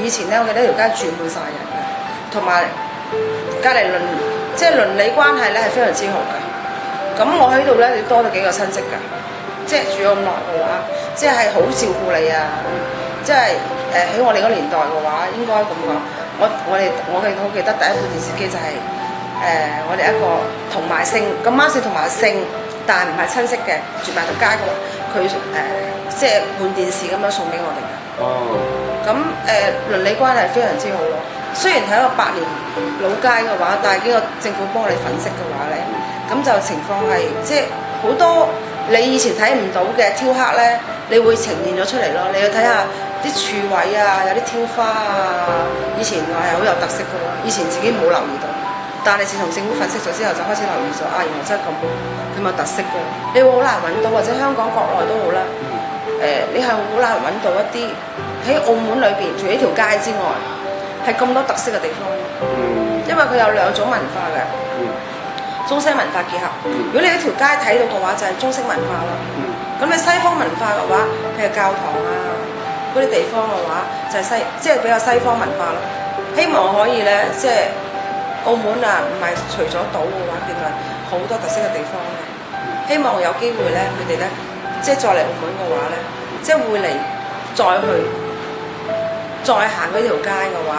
以前咧，我記得條街住滿晒人嘅，同埋隔離即係鄰里關係咧係非常之好嘅。咁我喺度咧，你多咗幾個親戚㗎，即係住咗咁耐嘅話，即係好照顧你啊！即係喺我哋嗰年代嘅話，應該咁講。我好記得第一部電視機就係、我哋一個同埋姓，咁啱先同埋姓，但係唔係親戚嘅，住埋條街嘅話，佢即係換電視咁樣送俾我哋嘅。哦。咁鄰里關係非常之好咯。雖然係一個百年老街嘅話，但係經過政府幫你粉飾嘅話咧，咁就情況係即係好多你以前睇唔到嘅雕刻咧，你會呈現咗出嚟咯。你要睇下啲柱位啊，有啲挑花啊，以前係好有特色嘅喎。以前自己冇留意到，但係自從政府粉飾咗之後，就開始留意咗啊，原來真係咁有特色嘅。你會好難揾到，或者香港國內都好啦。你係好難揾到一啲喺澳門裏邊，除咗條街之外，係咁多特色嘅地方。因為佢有兩種文化嘅，中西文化結合。如果你喺條街睇到嘅話，就係中式文化咯。咁你西方文化嘅話，譬如教堂啊嗰啲地方嘅話，就係即係比較西方文化咯。希望可以咧，即係澳門啊，唔係除咗島嘅話，其實好多特色嘅地方嘅。希望有機會咧，佢哋咧，即係再嚟澳門嘅話咧，即係會嚟再行嗰條街嘅話，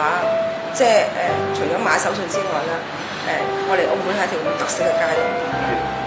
即係除咗買手信之外啦，我哋澳門係一條咁特色嘅街道。